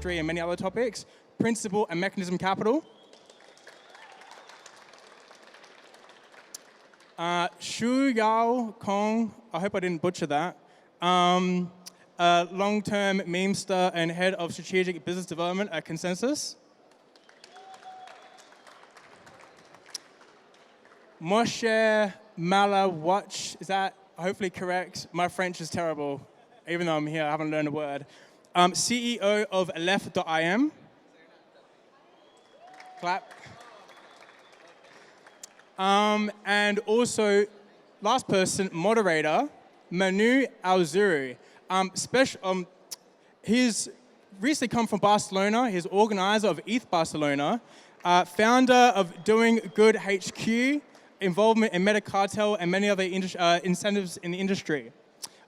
history, and many other topics. Principle and Mechanism Capital. Shu Yao Kong, I hope I didn't butcher that. Long-term memester and head of strategic business development at Consensus. Moshe Malawach, is that hopefully correct? My French is terrible. Even though I'm here, I haven't learned a word. CEO of Aleph.im. Clap. And also, last person, moderator, Manu Alzuru. He's recently come from Barcelona. He's organizer of ETH Barcelona, founder of Doing Good HQ, involvement in Metacartel and many other incentives in the industry.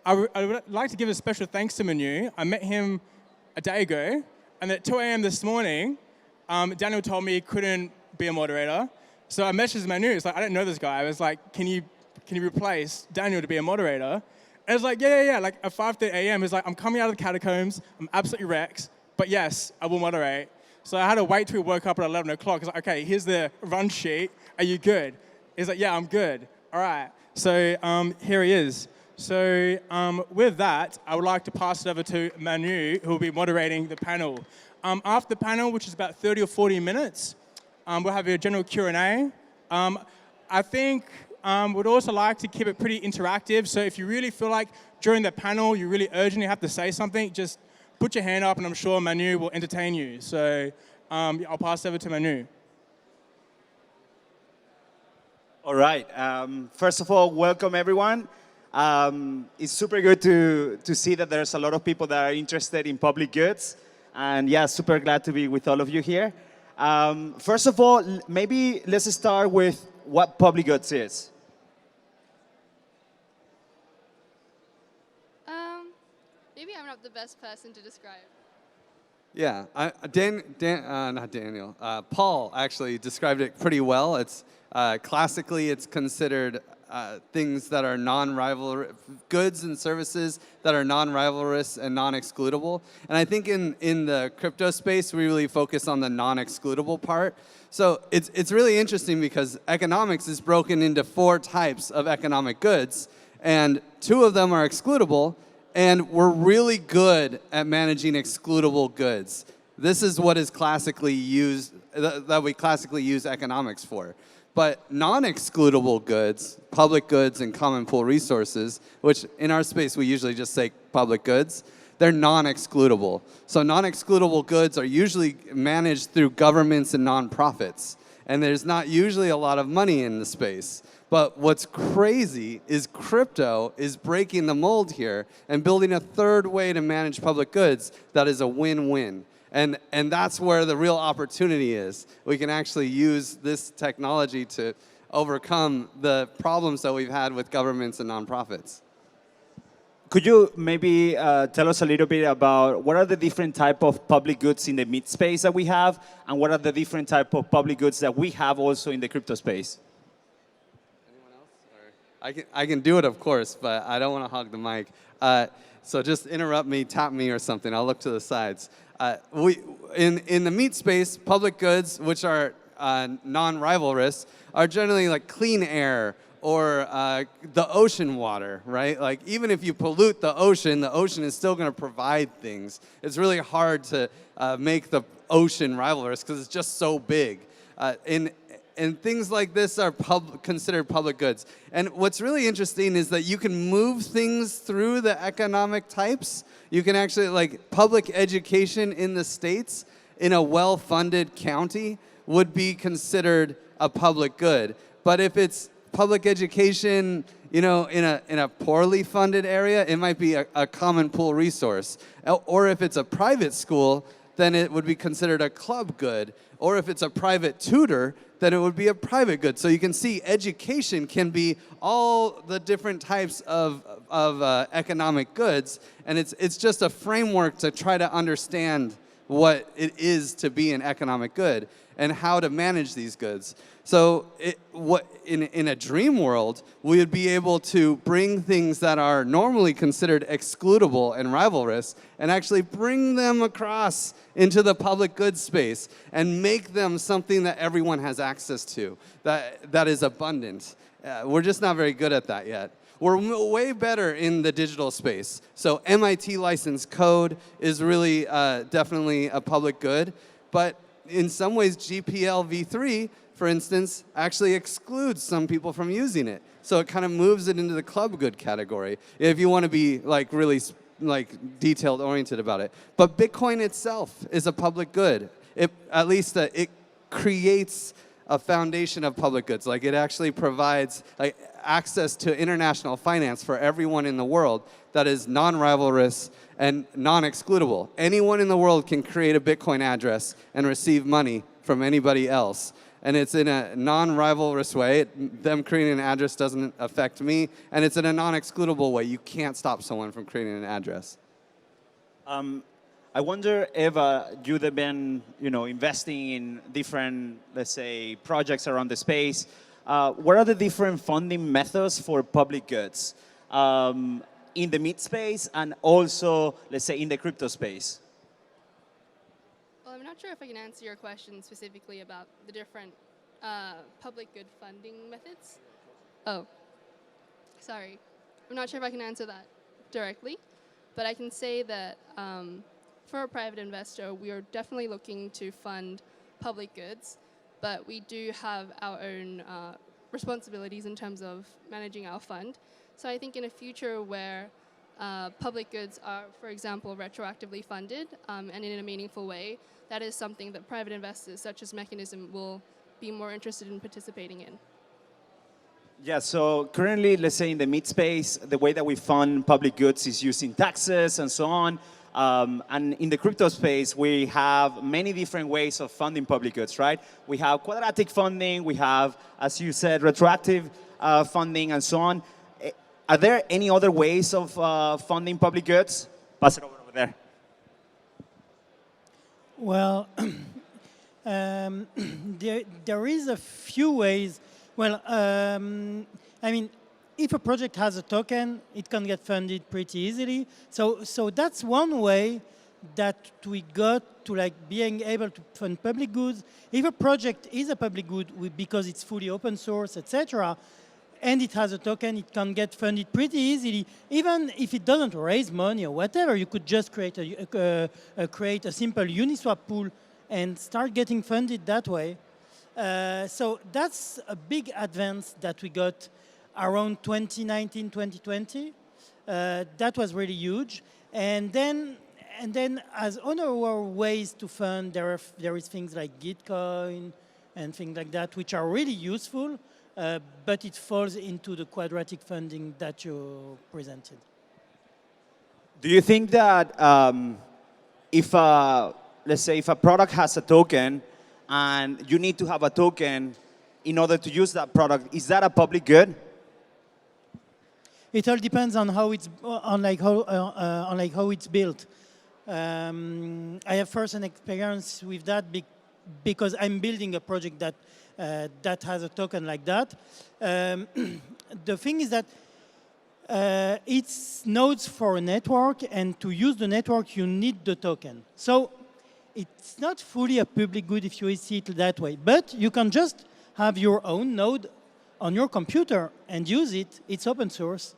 I would like to give a special thanks to Manu. I met him a day ago, and at 2 a.m. this morning, Daniel told me he couldn't be a moderator. So I messaged Manu. It's like, I don't know this guy. I was like, can you replace Daniel to be a moderator? And it's like, yeah. Like at 5:30 a.m., he's like, I'm coming out of the catacombs. I'm absolutely wrecked. But yes, I will moderate. So I had to wait till we woke up at 11 o'clock. I was like, okay, here's the run sheet. Are you good? He's like, yeah, I'm good. All right. So here he is. So with that, I would like to pass it over to Manu, who will be moderating the panel. After the panel, which is about 30 or 40 minutes, we'll have a general Q&A. I think we'd also like to keep it pretty interactive. So if you really feel like during the panel you really urgently have to say something, just put your hand up and I'm sure Manu will entertain you. So I'll pass it over to Manu. All right. First of all, welcome everyone. It's super good to see that there's a lot of people that are interested in public goods. And yeah, super glad to be with all of you here. First of all, maybe let's start with what public goods is. Maybe I'm not the best person to describe. Yeah, not Daniel. Paul actually described it pretty well. It's classically, it's considered things that are non-rivalrous, goods and services that are non-rivalrous and non-excludable. And I think in the crypto space, we really focus on the non-excludable part. So it's really interesting because economics is broken into 4 types of economic goods, and 2 of them are excludable, and we're really good at managing excludable goods. This is what is classically used, that we classically use economics for. But non-excludable goods, public goods and common pool resources, which in our space we usually just say public goods, they're non-excludable. So non-excludable goods are usually managed through governments and nonprofits. And there's not usually a lot of money in the space. But what's crazy is crypto is breaking the mold here and building a third way to manage public goods that is a win-win. And that's where the real opportunity is. We can actually use this technology to overcome the problems that we've had with governments and nonprofits. Could you maybe tell us a little bit about what are the different type of public goods in the mid space that we have, and what are the different type of public goods that we have also in the crypto space? Anyone else? Or I can do it, of course, but I don't want to hog the mic. So just interrupt me, tap me or something. I'll look to the sides. In the meat space, public goods, which are non-rivalrous, are generally like clean air or the ocean water, right? Like even if you pollute the ocean is still going to provide things. It's really hard to make the ocean rivalrous because it's just so big. And things like this are considered public goods. And what's really interesting is that you can move things through the economic types. You can actually, like public education in the States in a well-funded county would be considered a public good. But if it's public education, you know, in a poorly funded area, it might be a common pool resource. Or if it's a private school, then it would be considered a club good. Or if it's a private tutor, then it would be a private good. So you can see education can be all the different types of economic goods, and it's just a framework to try to understand what it is to be an economic good and how to manage these goods. So in a dream world, we would be able to bring things that are normally considered excludable and rivalrous and actually bring them across into the public goods space and make them something that everyone has access to, that is abundant. We're just not very good at that yet. We're way better in the digital space. So MIT licensed code is really definitely a public good, but in some ways GPL v3, for instance, actually excludes some people from using it. So it kind of moves it into the club good category, if you want to be like really like detailed oriented about it. But Bitcoin itself is a public good. It creates a foundation of public goods. Like it actually provides like access to international finance for everyone in the world that is non-rivalrous and non-excludable. Anyone in the world can create a Bitcoin address and receive money from anybody else. And it's in a non-rivalrous way. Them creating an address doesn't affect me. And it's in a non-excludable way. You can't stop someone from creating an address. I wonder if you've been, investing in different, let's say, projects around the space. What are the different funding methods for public goods in the mid space and also, let's say, in the crypto space? Well, I'm not sure if I can answer your question specifically about the different public good funding methods. Oh, sorry. I'm not sure if I can answer that directly, but I can say that for a private investor, we are definitely looking to fund public goods, but we do have our own responsibilities in terms of managing our fund. So I think in a future where public goods are, for example, retroactively funded and in a meaningful way, that is something that private investors such as Mechanism will be more interested in participating in. Yeah, so currently, let's say in the mid space, the way that we fund public goods is using taxes and so on. And in the crypto space, we have many different ways of funding public goods, right? We have quadratic funding, we have, as you said, retroactive funding and so on. Are there any other ways of funding public goods? Pass it over there. Well, there is a few ways. Well, I mean, if a project has a token, it can get funded pretty easily. So that's one way that we got to like being able to fund public goods. If a project is a public good because it's fully open source, etc., and it has a token, it can get funded pretty easily. Even if it doesn't raise money or whatever, you could just create a simple Uniswap pool and start getting funded that way. So that's a big advance that we got around 2019, 2020. That was really huge. And then as other ways to fund, there is things like Gitcoin and things like that, which are really useful, but it falls into the quadratic funding that you presented. Do you think that let's say if a product has a token and you need to have a token in order to use that product, is that a public good? It all depends on how it's how it's built. I have first-hand experience with that because I'm building a project that has a token like that. The thing is that it's nodes for a network, and to use the network, you need the token. So it's not fully a public good if you see it that way, but you can just have your own node on your computer and use it. It's open source.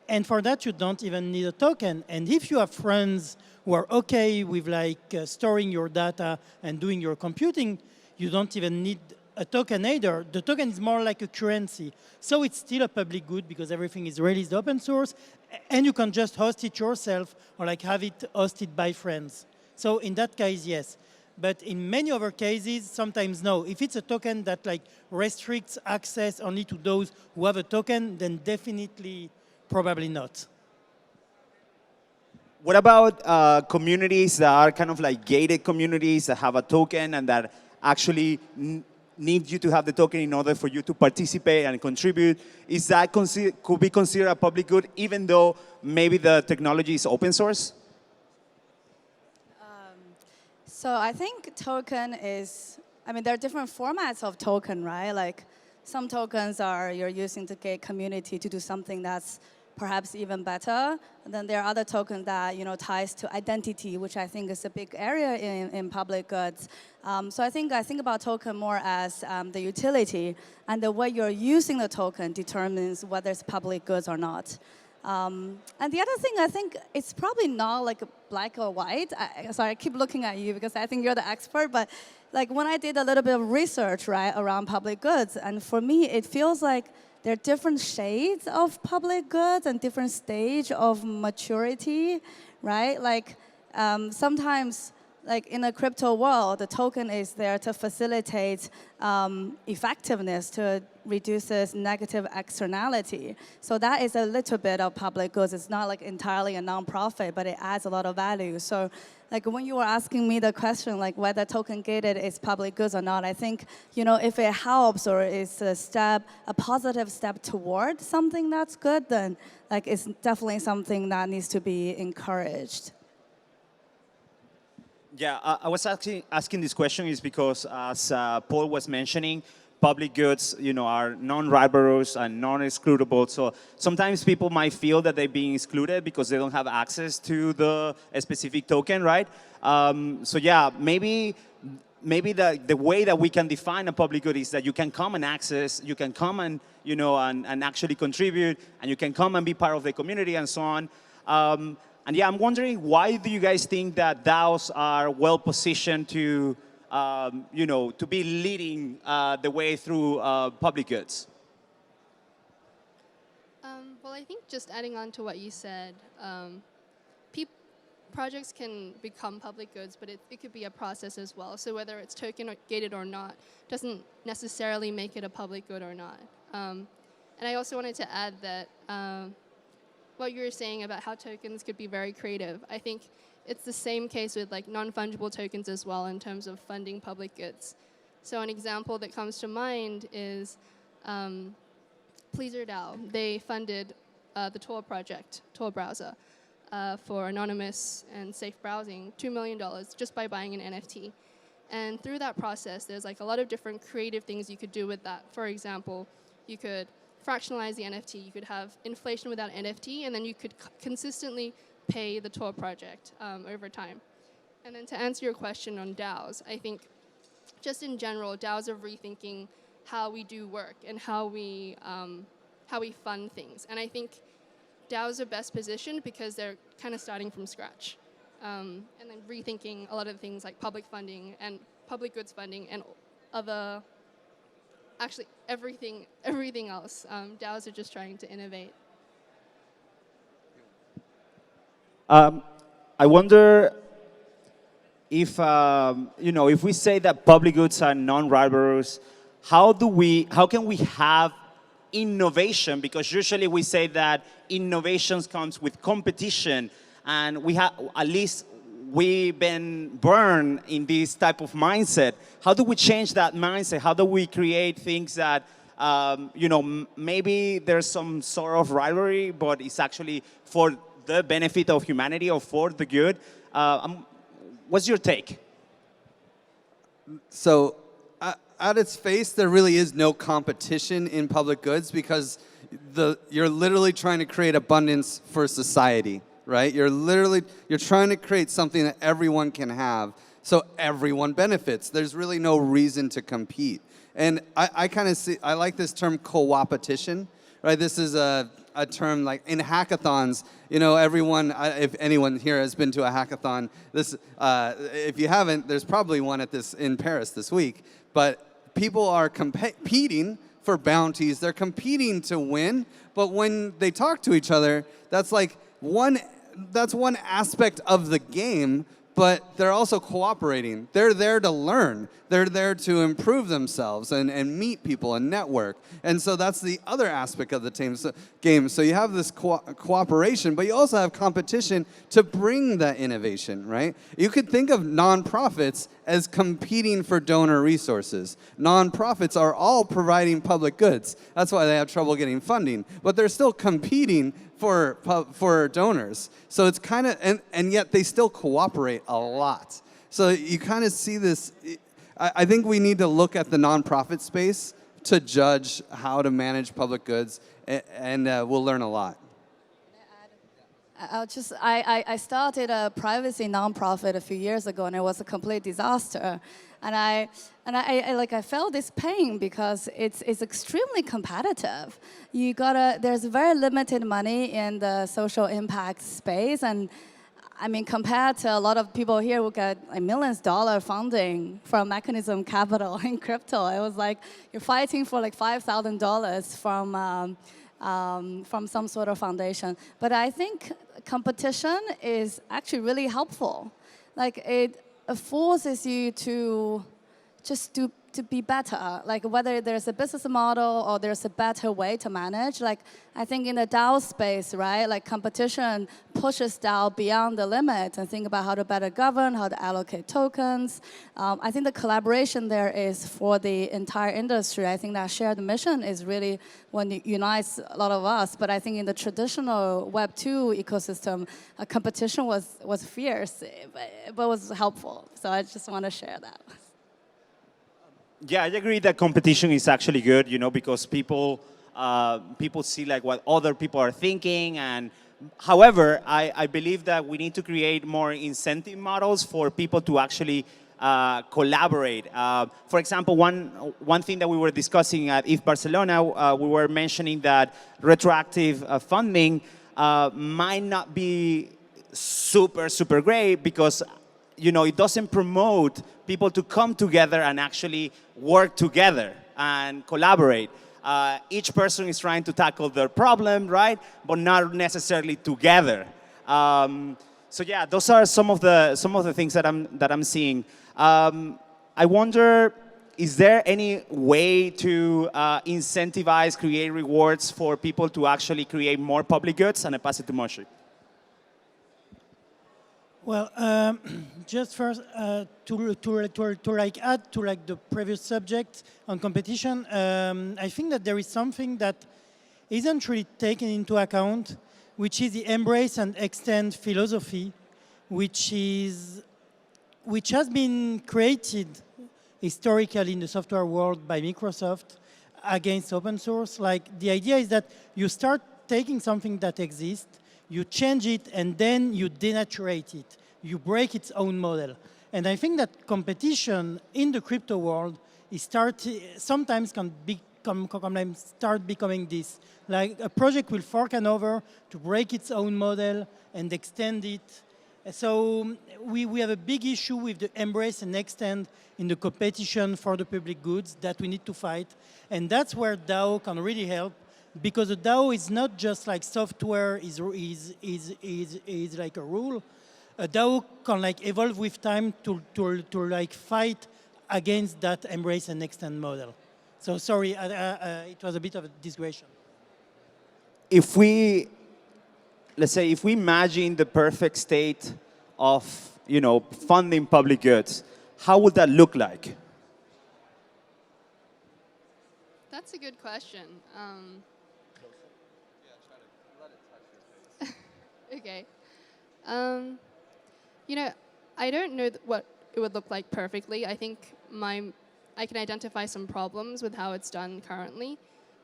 And for that, you don't even need a token. And if you have friends who are okay with storing your data and doing your computing, you don't even need a token either. The token is more like a currency. So it's still a public good because everything is released open source, and you can just host it yourself or have it hosted by friends. So in that case, yes. But in many other cases, sometimes no. If it's a token that restricts access only to those who have a token, then definitely probably not. What about communities that are kind of like gated communities that have a token and that actually need you to have the token in order for you to participate and contribute? Is that could be considered a public good even though maybe the technology is open source? So I think token is, I mean, there are different formats of token, right? Like some tokens are you're using to get community to do something that's perhaps even better. And then there are other tokens that ties to identity, which I think is a big area in public goods. So I think about token more as the utility, and the way you're using the token determines whether it's public goods or not. And the other thing, I think it's probably not like black or white. Sorry, I keep looking at you because I think you're the expert, but like when I did a little bit of research, right, around public goods, and for me, it feels like there are different shades of public goods and different stage of maturity, right? Like sometimes, like in a crypto world, the token is there to facilitate effectiveness, to reduces negative externality. So that is a little bit of public goods. It's not like entirely a nonprofit, but it adds a lot of value. So like when you were asking me the question, like whether token gated is public goods or not, I think, if it helps or is a positive step toward something that's good, then like it's definitely something that needs to be encouraged. Yeah, I was asking this question is because, as Paul was mentioning, public goods, are non-rivalrous and non-excludable. So sometimes people might feel that they're being excluded because they don't have access to the specific token, right? So yeah, maybe the way that we can define a public good is that you can come and access, you can come and and actually contribute, and you can come and be part of the community and so on. And yeah, I'm wondering, why do you guys think that DAOs are well positioned to, to be leading the way through public goods? Well, I think just adding on to what you said, projects can become public goods, but it could be a process as well. So whether it's token gated or not doesn't necessarily make it a public good or not. And I also wanted to add that what you were saying about how tokens could be very creative. I think it's the same case with like non-fungible tokens as well in terms of funding public goods. So an example that comes to mind is Pleaser DAO. They funded the Tor project, Tor browser, for anonymous and safe browsing, $2 million just by buying an NFT. And through that process, there's like a lot of different creative things you could do with that. For example, you could fractionalize the NFT, you could have inflation without NFT, and then you could consistently pay the Tor project over time. And then to answer your question on DAOs, I think just in general, DAOs are rethinking how we do work and how we fund things. And I think DAOs are best positioned because they're kind of starting from scratch. And then rethinking a lot of things like public funding and public goods funding and other, actually everything else. DAOs are just trying to innovate. I wonder if, if we say that public goods are non-rivalrous, how can we have innovation? Because usually we say that innovations comes with competition, and we've been burned in this type of mindset. How do we change that mindset? How do we create things that, maybe there's some sort of rivalry, but it's actually for the benefit of humanity or for the good? What's your take? So at its face, there really is no competition in public goods because you're literally trying to create abundance for society, right? You're trying to create something that everyone can have so everyone benefits. There's really no reason to compete. And I kind of I like this term co-opetition, right? This is a term like in hackathons, everyone, if anyone here has been to a hackathon, if you haven't, there's probably one in Paris this week, but people are competing for bounties. They're competing to win, but when they talk to each other, that's one aspect of the game, but they're also cooperating. They're there to learn. They're there to improve themselves and meet people and network. And so that's the other aspect of the game. So you have this cooperation, but you also have competition to bring that innovation, right? You could think of nonprofits as competing for donor resources. Nonprofits are all providing public goods. That's why they have trouble getting funding. But they're still competing for donors. So it's kind of, and yet they still cooperate a lot. So you kind of see this. I think we need to look at the nonprofit space to judge how to manage public goods, and we'll learn a lot. I started a privacy nonprofit a few years ago, and it was a complete disaster. And I felt this pain because it's extremely competitive. There's very limited money in the social impact space, and I mean, compared to a lot of people here who get like millions dollar funding from Mechanism Capital in crypto, it was like you're fighting for like $5,000 from some sort of foundation. But I think competition is actually really helpful. Like it forces you to just to be better. Like whether there's a business model or there's a better way to manage. Like I think in the DAO space, right? Like competition pushes DAO beyond the limit and think about how to better govern, how to allocate tokens. I think the collaboration there is for the entire industry. I think that shared mission is really what unites a lot of us. But I think in the traditional Web2 ecosystem, competition was fierce, but was helpful. So I just want to share that. Yeah, I agree that competition is actually good, you know, because people see like what other people are thinking. And however, I believe that we need to create more incentive models for people to actually collaborate. For example, one thing that we were discussing at ETH Barcelona, we were mentioning that retroactive funding might not be super great because it doesn't promote people to come together and actually work together and collaborate. Each person is trying to tackle their problem, right? But not necessarily together. So yeah, those are some of the things that I'm seeing. I wonder, is there any way to incentivize, create rewards for people to actually create more public goods? And I pass it to Moshe. Well, just first to like add to like the previous subject on competition, I think that there is something that isn't really taken into account, which is the embrace and extend philosophy, which has been created historically in the software world by Microsoft against open source. Like the idea is that you start taking something that exists, you change it, and then you denaturate it. You break its own model. And I think that competition in the crypto world sometimes can start becoming this. Like a project will fork over to break its own model and extend it. So we have a big issue with the embrace and extend in the competition for the public goods that we need to fight. And that's where DAO can really help, because the DAO is not just like software is like a rule. A DAO can like evolve with time to like fight against that embrace and extend model. So sorry, it was a bit of a digression. Let's say if we imagine the perfect state of funding public goods, how would that look like? That's a good question. Okay. I don't know what it would look like perfectly. I think I can identify some problems with how it's done currently.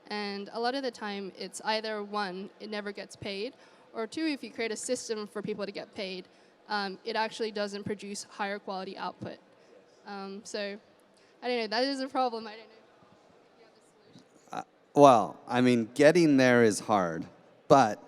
And a lot of the time, it's either one, it never gets paid, or two, if you create a system for people to get paid, it actually doesn't produce higher quality output. So, I don't know, that is a problem. I don't know if you have a solution. Well, I mean, getting there is hard, but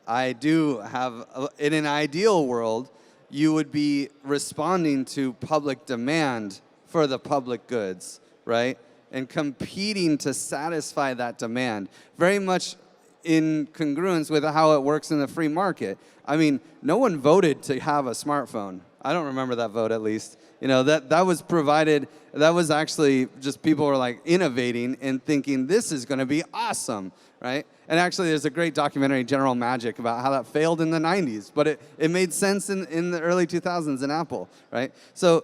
I do have, in an ideal world, you would be responding to public demand for the public goods, right? And competing to satisfy that demand. Very much in congruence with how it works in the free market. I mean, no one voted to have a smartphone. I don't remember that vote, at least. That was provided, that was actually just people were like innovating and thinking this is going to be awesome, right? And actually there's a great documentary, General Magic, about how that failed in the 90s, but it made sense in the early 2000s in Apple, right? So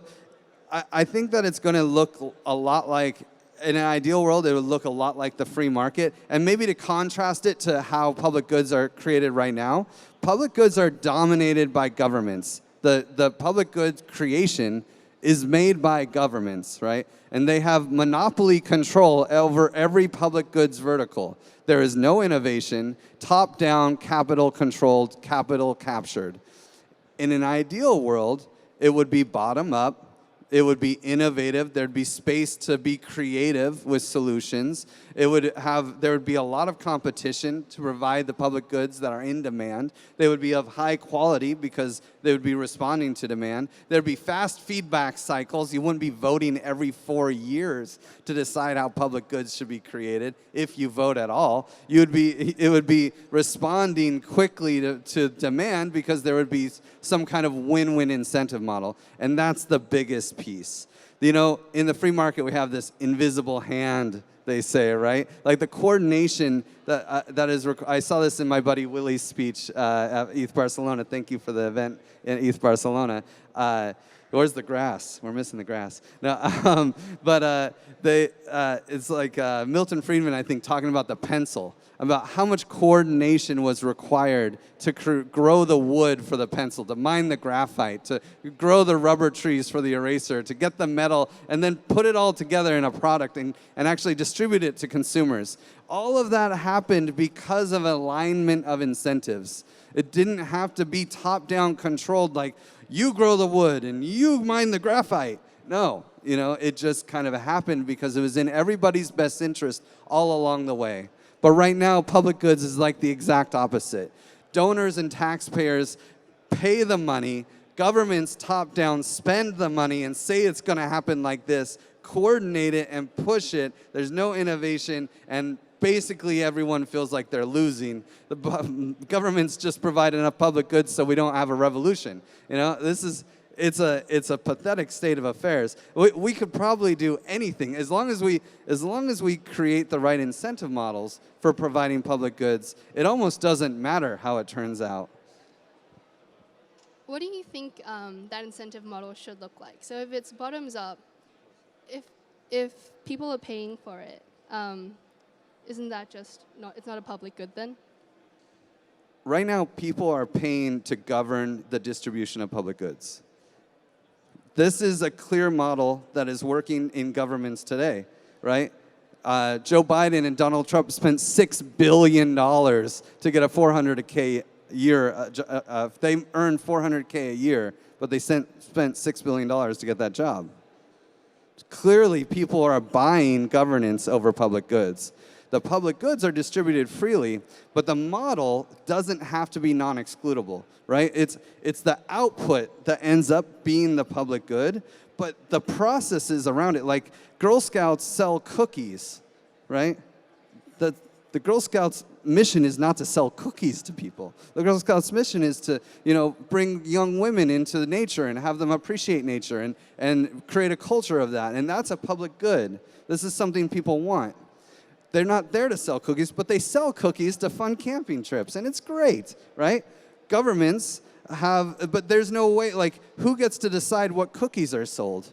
I think that it's going to look a lot like, in an ideal world, it would look a lot like the free market. And maybe to contrast it to how public goods are created right now, public goods are dominated by governments. The public goods creation is made by governments, right? And they have monopoly control over every public goods vertical. There is no innovation, top-down, capital-controlled, capital captured. In an ideal world, it would be bottom-up, it would be innovative, there'd be space to be creative with solutions. There would be a lot of competition to provide the public goods that are in demand. They would be of high quality because they would be responding to demand. There'd be fast feedback cycles. You wouldn't be voting every 4 years to decide how public goods should be created, if you vote at all. It would be responding quickly to demand because there would be some kind of win-win incentive model. And that's the biggest piece. You know, in the free market, we have this invisible hand, they say, right? Like the coordination I saw this in my buddy Willie's speech at ETH Barcelona. Thank you for the event in ETH Barcelona. Where's the grass? We're missing the grass. No, it's like Milton Friedman, I think, talking about the pencil, about how much coordination was required to grow the wood for the pencil, to mine the graphite, to grow the rubber trees for the eraser, to get the metal, and then put it all together in a product and actually distribute it to consumers. All of that happened because of alignment of incentives. It didn't have to be top-down controlled, like, you grow the wood and you mine the graphite. No, you know, it just kind of happened because it was in everybody's best interest all along the way. But right now, public goods is like the exact opposite. Donors and taxpayers pay the money, governments top-down spend the money and say it's going to happen like this, coordinate it and push it. There's no innovation, and basically everyone feels like they're losing. The governments just provide enough public goods so we don't have a revolution. You know, it's a pathetic state of affairs. We could probably do anything as long as we create the right incentive models for providing public goods. It almost doesn't matter how it turns out. What do you think that incentive model should look like? So if it's bottoms up, if people are paying for it, isn't that just it's not a public good then? Right now, people are paying to govern the distribution of public goods. This is a clear model that is working in governments today, right? Joe Biden and Donald Trump spent $6 billion to get a $400K a year. They earned $400K a year, but they spent $6 billion to get that job. Clearly, people are buying governance over public goods. The public goods are distributed freely, but the model doesn't have to be non-excludable, right? It's the output that ends up being the public good, but the processes around it, like Girl Scouts sell cookies, right? The Girl Scouts mission is not to sell cookies to people. The Girl Scouts mission is to, bring young women into nature and have them appreciate nature and create a culture of that, and that's a public good. This is something people want. They're not there to sell cookies, but they sell cookies to fund camping trips, and it's great, right? Governments but there's no way, like, who gets to decide what cookies are sold,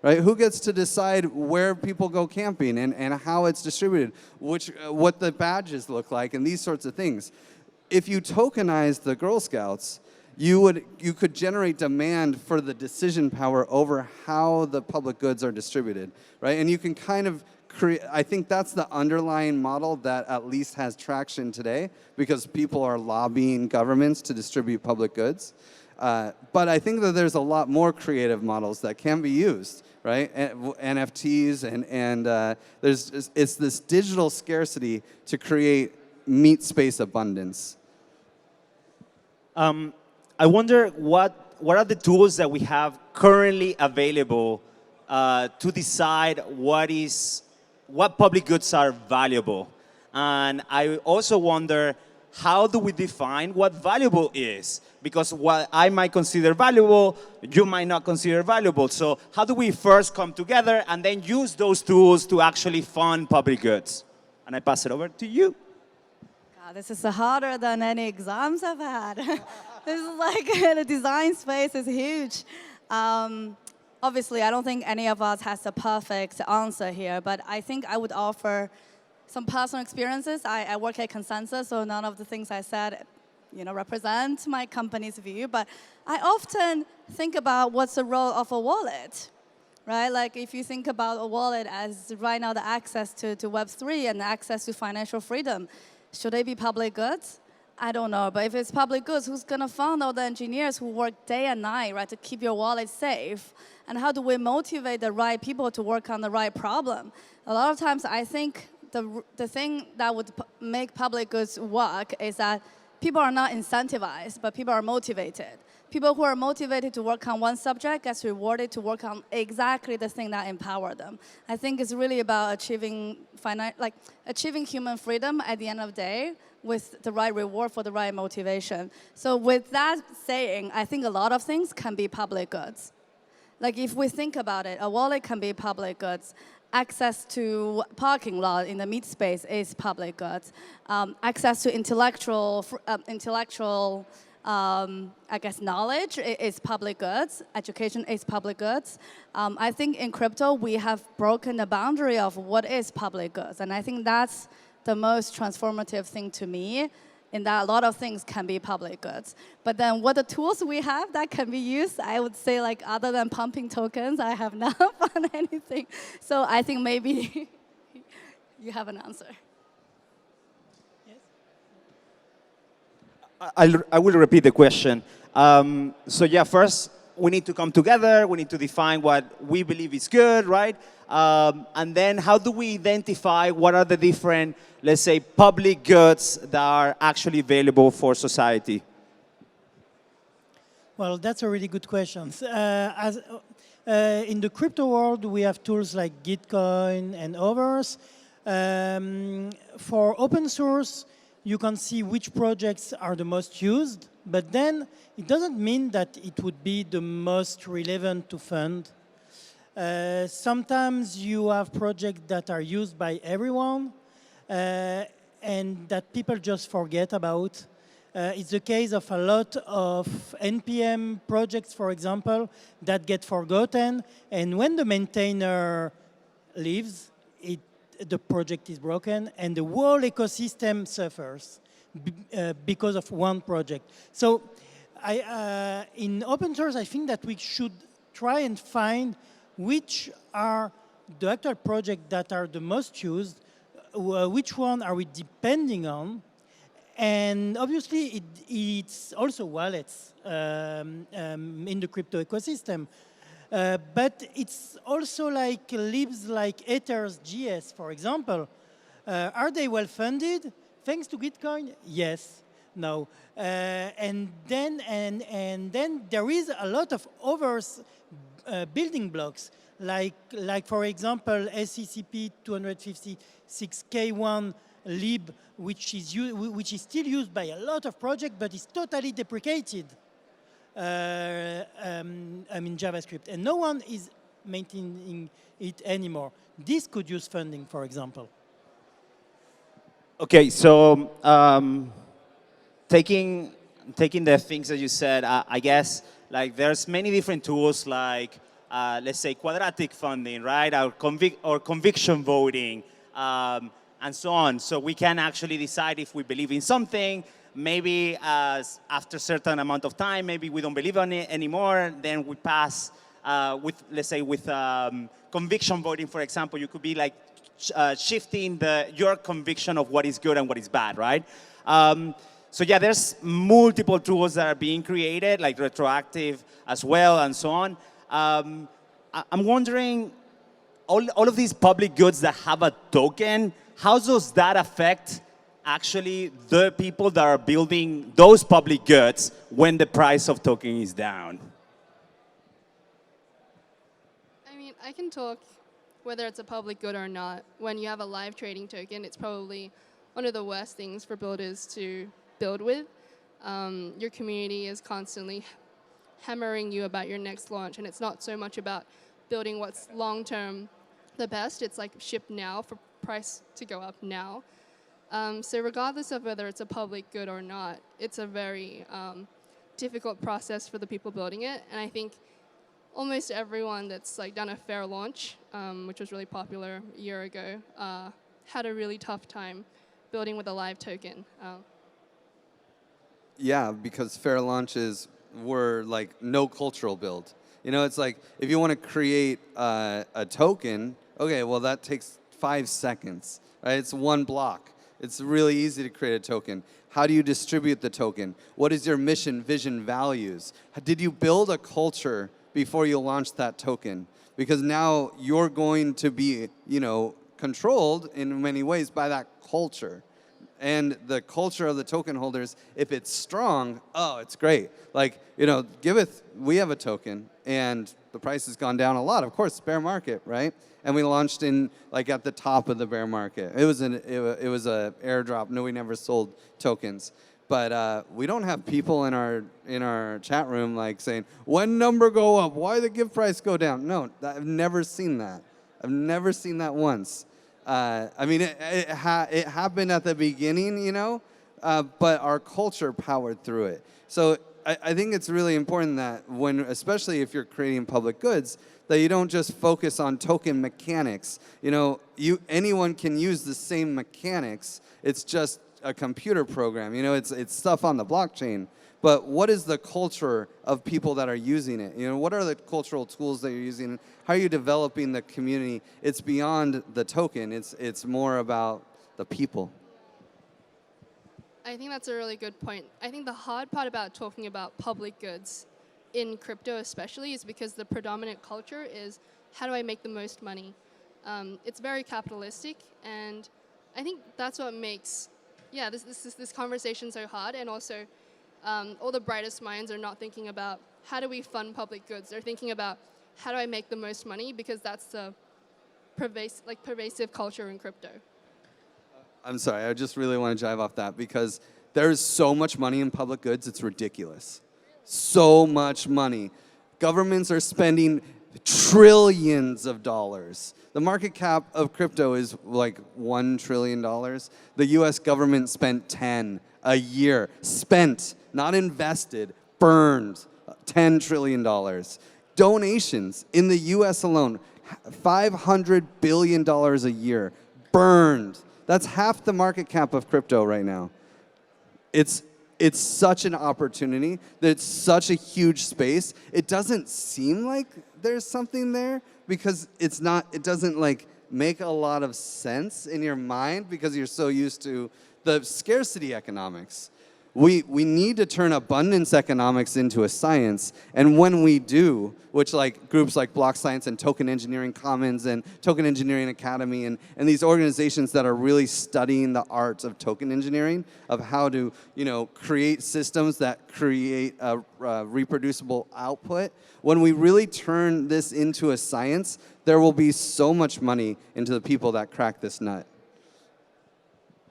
right? Who gets to decide where people go camping and how it's distributed, what the badges look like, and these sorts of things. If you tokenize the Girl Scouts, you could generate demand for the decision power over how the public goods are distributed, right? And you can kind of I think that's the underlying model that at least has traction today because people are lobbying governments to distribute public goods. But I think that there's a lot more creative models that can be used, right? NFTs and it's this digital scarcity to create meat space abundance. I wonder what are the tools that we have currently available to decide what public goods are valuable. And I also wonder, how do we define what valuable is? Because what I might consider valuable, you might not consider valuable. So how do we first come together and then use those tools to actually fund public goods? And I pass it over to you. God, this is harder than any exams I've had. This is like, the design space is huge. Obviously, I don't think any of us has a perfect answer here, but I think I would offer some personal experiences. I work at Consensus, so none of the things I said, represent my company's view, but I often think about what's the role of a wallet, right? Like if you think about a wallet as right now the access to Web3 and access to financial freedom, should they be public goods? I don't know, but if it's public goods, who's gonna fund all the engineers who work day and night, right, to keep your wallet safe? And how do we motivate the right people to work on the right problem? A lot of times, I think the thing that would make public goods work is that people are not incentivized, but people are motivated. People who are motivated to work on one subject gets rewarded to work on exactly the thing that empower them. I think it's really about achieving human freedom at the end of the day with the right reward for the right motivation. So with that saying, I think a lot of things can be public goods. Like if we think about it, a wallet can be public goods. Access to parking lot in the meet space is public goods. Access to intellectual I guess knowledge is public goods. Education is public goods. I think in crypto we have broken the boundary of what is public goods, and I think that's the most transformative thing to me, in that a lot of things can be public goods. But then what the tools we have that can be used, I would say, like, other than pumping tokens, I have not found anything. So I think maybe you have an answer. I will repeat the question. So yeah, first we need to come together. We need to define what we believe is good, right? And then how do we identify what are the different, let's say, public goods that are actually available for society? Well, that's a really good question. In the crypto world, we have tools like Gitcoin and others. For open source, you can see which projects are the most used, but then it doesn't mean that it would be the most relevant to fund. Sometimes you have projects that are used by everyone and that people just forget about. It's the case of a lot of NPM projects, for example, that get forgotten, and when the maintainer leaves, the project is broken, and the whole ecosystem suffers because of one project. So in open source, I think that we should try and find which are the actual projects that are the most used, which one are we depending on, and obviously it's also wallets in the crypto ecosystem. But it's also like libs like Ethers.js, for example. Are they well funded? Thanks to Gitcoin? Yes. No. And then there is a lot of others building blocks, like for example SCCP 256K1 lib, which is still used by a lot of projects, but is totally deprecated. JavaScript, and no one is maintaining it anymore. This could use funding, for example. Okay, so taking the things that you said, I guess like there's many different tools like let's say quadratic funding, right, or conviction voting, and so on. So we can actually decide if we believe in something. Maybe after a certain amount of time, maybe we don't believe in it anymore, then we pass with, let's say, with conviction voting, for example, you could be like shifting your conviction of what is good and what is bad, right? So yeah, there's multiple tools that are being created, like retroactive as well, and so on. I'm wondering, all of these public goods that have a token, how does that affect actually the people that are building those public goods when the price of token is down? I mean, I can talk whether it's a public good or not. When you have a live trading token, it's probably one of the worst things for builders to build with. Your community is constantly hammering you about your next launch, and it's not so much about building what's long-term the best. It's like ship now for price to go up now. So regardless of whether it's a public good or not, it's a very difficult process for the people building it. And I think almost everyone that's like done a fair launch, which was really popular a year ago, had a really tough time building with a live token. Yeah, because fair launches were like no cultural build. You know, it's like if you want to create a token, okay, well that takes 5 seconds, right? It's one block. It's really easy to create a token. How do you distribute the token? What is your mission, vision, values? Did you build a culture before you launched that token? Because now you're going to be, you know, controlled in many ways by that culture. And the culture of the token holders, if it's strong, oh, it's great. Like, you know, Giveth, we have a token, and the price has gone down a lot. Of course, bear market, right? And we launched in, like, at the top of the bear market. It was a airdrop. No, we never sold tokens. But we don't have people in our chat room, like, saying, when number go up? Why the give price go down? No, I've never seen that. I've never seen that once. I mean, it happened at the beginning, you know, but our culture powered through it. So I think it's really important that when, especially if you're creating public goods, that you don't just focus on token mechanics. You know, anyone can use the same mechanics. It's just a computer program. You know, it's stuff on the blockchain. But what is the culture of people that are using it? You know, what are the cultural tools that you're using? How are you developing the community? It's beyond the token. It's more about the people. I think that's a really good point. I think the hard part about talking about public goods in crypto especially is because the predominant culture is how do I make the most money? It's very capitalistic, and I think that's what makes this conversation so hard. And also all the brightest minds are not thinking about how do we fund public goods. They're thinking about how do I make the most money, because that's the pervasive culture in crypto. I'm sorry, I just really want to jive off that because there's so much money in public goods, it's ridiculous. So much money. Governments are spending trillions of dollars. The market cap of crypto is like $1 trillion. The US government spent 10 a year. Spent, not invested, burned $10 trillion. Donations in the US alone, $500 billion a year, burned. That's half the market cap of crypto right now. It's such an opportunity, that it's such a huge space. It doesn't seem like there's something there because it doesn't like make a lot of sense in your mind because you're so used to the scarcity economics. We need to turn abundance economics into a science, and when we do, which like groups like Block Science and Token Engineering Commons and Token Engineering Academy and these organizations that are really studying the art of token engineering, of how to, you know, create systems that create a reproducible output, when we really turn this into a science, there will be so much money into the people that crack this nut.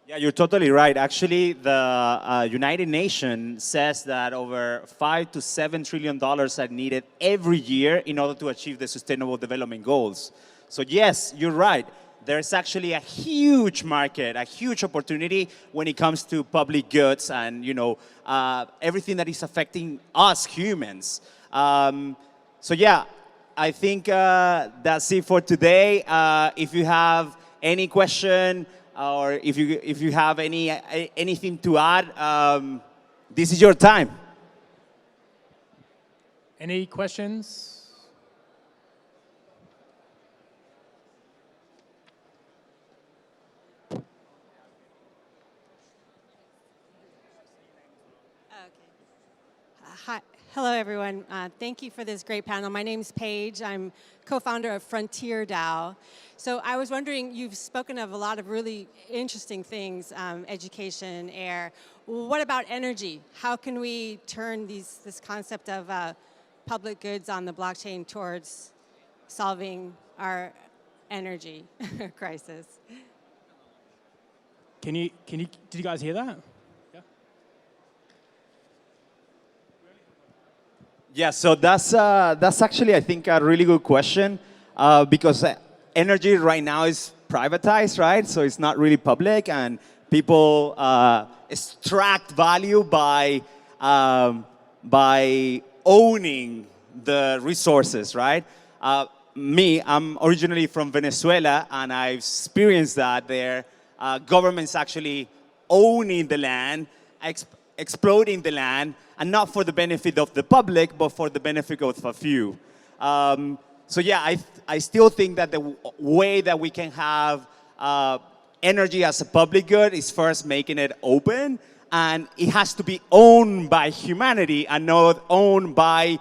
Yeah, you're totally right. Actually, the United Nations says that over $5 to $7 trillion are needed every year in order to achieve the Sustainable Development Goals. So yes, you're right. There's actually a huge market, a huge opportunity when it comes to public goods and, you know, everything that is affecting us humans. So yeah, I think that's it for today. If you have any question, or if you have anything to add, this is your time. Any questions? Hi. Hello, everyone. Thank you for this great panel. My name's Paige. I'm co-founder of Frontier DAO. So I was wondering, you've spoken of a lot of really interesting things, education, air. What about energy? How can we turn this concept of public goods on the blockchain towards solving our energy crisis? Did you guys hear that? Yeah, so that's actually, I think, a really good question because energy right now is privatized, right? So it's not really public, and people extract value by owning the resources, right? I'm originally from Venezuela, and I've experienced that there. Governments actually owning the land, exploiting the land, and not for the benefit of the public, but for the benefit of a few. So yeah, I still think that the way that we can have energy as a public good is first making it open, and it has to be owned by humanity and not owned by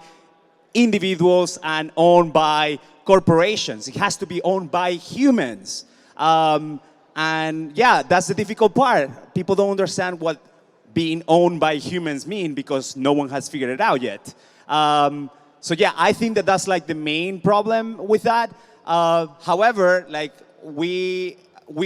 individuals and owned by corporations. It has to be owned by humans. And yeah, that's the difficult part. People don't understand what being owned by humans mean because no one has figured it out yet. So yeah, I think that that's like the main problem with that. However, like we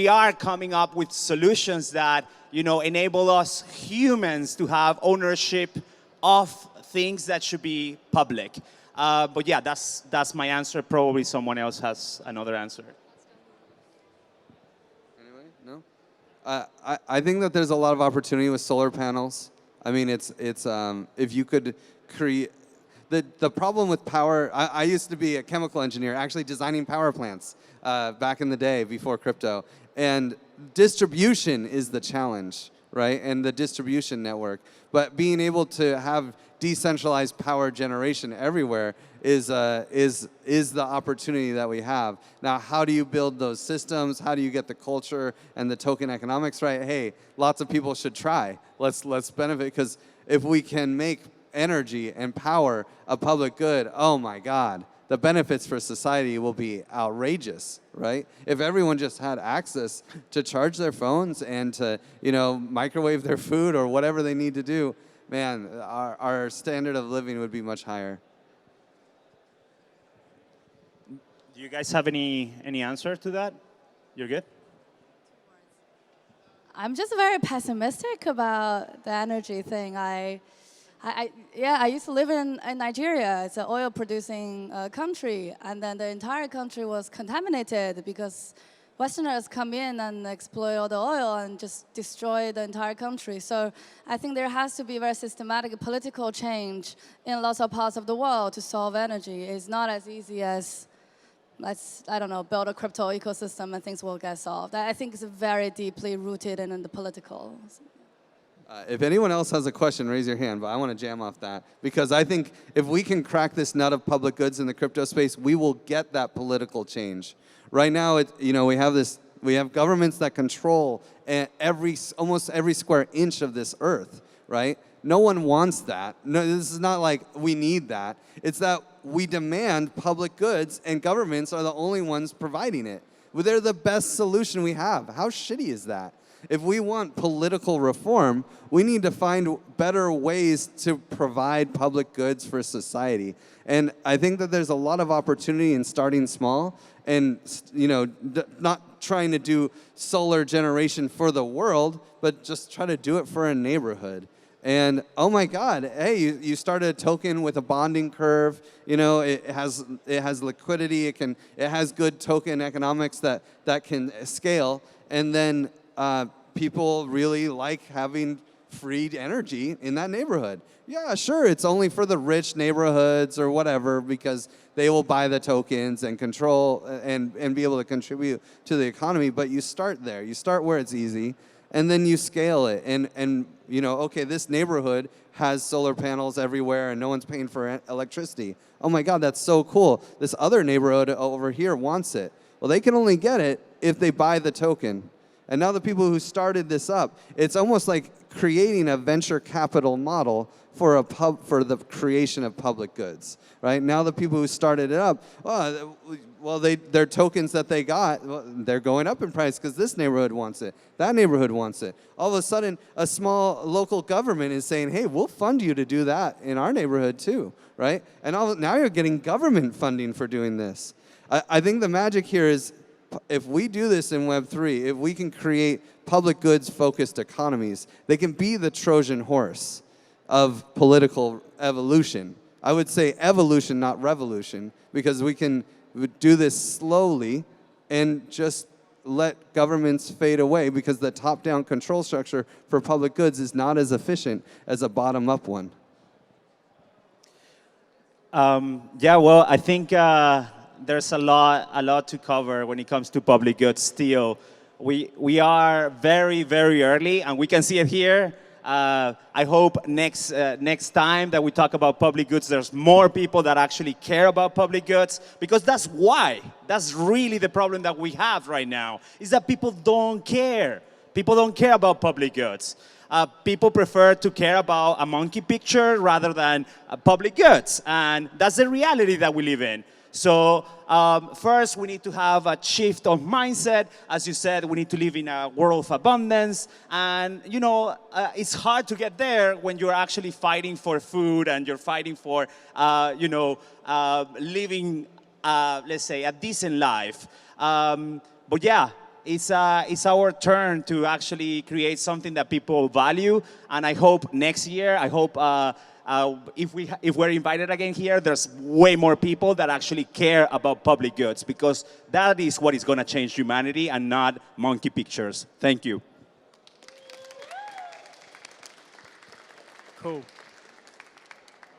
are coming up with solutions that enable us humans to have ownership of things that should be public. But yeah, that's my answer. Probably someone else has another answer. Anyway, no. I think that there's a lot of opportunity with solar panels. I mean, it's if you could create. The problem with power, I used to be a chemical engineer, actually designing power plants back in the day before crypto. And distribution is the challenge, right? And the distribution network. But being able to have decentralized power generation everywhere is the opportunity that we have. Now, how do you build those systems? How do you get the culture and the token economics right? Hey, lots of people should try. Let's benefit, because if we can make energy and power a public good, oh my God, the benefits for society will be outrageous, right? If everyone just had access to charge their phones and to, microwave their food or whatever they need to do, man, our standard of living would be much higher. Do you guys have any answer to that? You're good? I'm just very pessimistic about the energy thing. I used to live in Nigeria. It's an oil-producing country, and then the entire country was contaminated because Westerners come in and exploit all the oil and just destroy the entire country. So I think there has to be very systematic political change in lots of parts of the world to solve energy. It's not as easy as build a crypto ecosystem and things will get solved. I think it's very deeply rooted in the political. If anyone else has a question, raise your hand, but I want to jam off that. Because I think if we can crack this nut of public goods in the crypto space, we will get that political change. Right now, we have governments that control almost every square inch of this earth, right? No one wants that. No, this is not like we need that. It's that we demand public goods, and governments are the only ones providing it. Well, they're the best solution we have. How shitty is that? If we want political reform, we need to find better ways to provide public goods for society. And I think that there's a lot of opportunity in starting small and, not trying to do solar generation for the world, but just try to do it for a neighborhood. And oh my God, hey, you started a token with a bonding curve. It has liquidity. It has good token economics that can scale. And then people really like having free energy in that neighborhood. Yeah, sure, it's only for the rich neighborhoods or whatever, because they will buy the tokens and control and be able to contribute to the economy. But you start there. You start where it's easy, and then you scale it. And okay, this neighborhood has solar panels everywhere and no one's paying for electricity. Oh my God, that's so cool. This other neighborhood over here wants it. Well, they can only get it if they buy the token. And now the people who started this up, it's almost like creating a venture capital model for the creation of public goods, right? Now the people who started it up, their tokens that they got, they're going up in price because this neighborhood wants it, that neighborhood wants it. All of a sudden, a small local government is saying, hey, we'll fund you to do that in our neighborhood too, right? And now you're getting government funding for doing this. I think the magic here is, if we do this in Web3, if we can create public goods-focused economies, they can be the Trojan horse of political evolution. I would say evolution, not revolution, because we can do this slowly and just let governments fade away, because the top-down control structure for public goods is not as efficient as a bottom-up one. I think there's a lot to cover when it comes to public goods still. We are very, very early, and we can see it here. I hope next time that we talk about public goods, there's more people that actually care about public goods, because that's why. That's really the problem that we have right now, is that people don't care. People don't care about public goods. People prefer to care about a monkey picture rather than public goods. And that's the reality that we live in. So first, we need to have a shift of mindset. As you said, we need to live in a world of abundance. And, you know, it's hard to get there when you're actually fighting for food and you're fighting for, living, let's say, a decent life. But yeah, it's our turn to actually create something that people value. And I hope next year, I hope if we're invited again here, there's way more people that actually care about public goods, because that is what is going to change humanity and not monkey pictures. Thank you. Cool.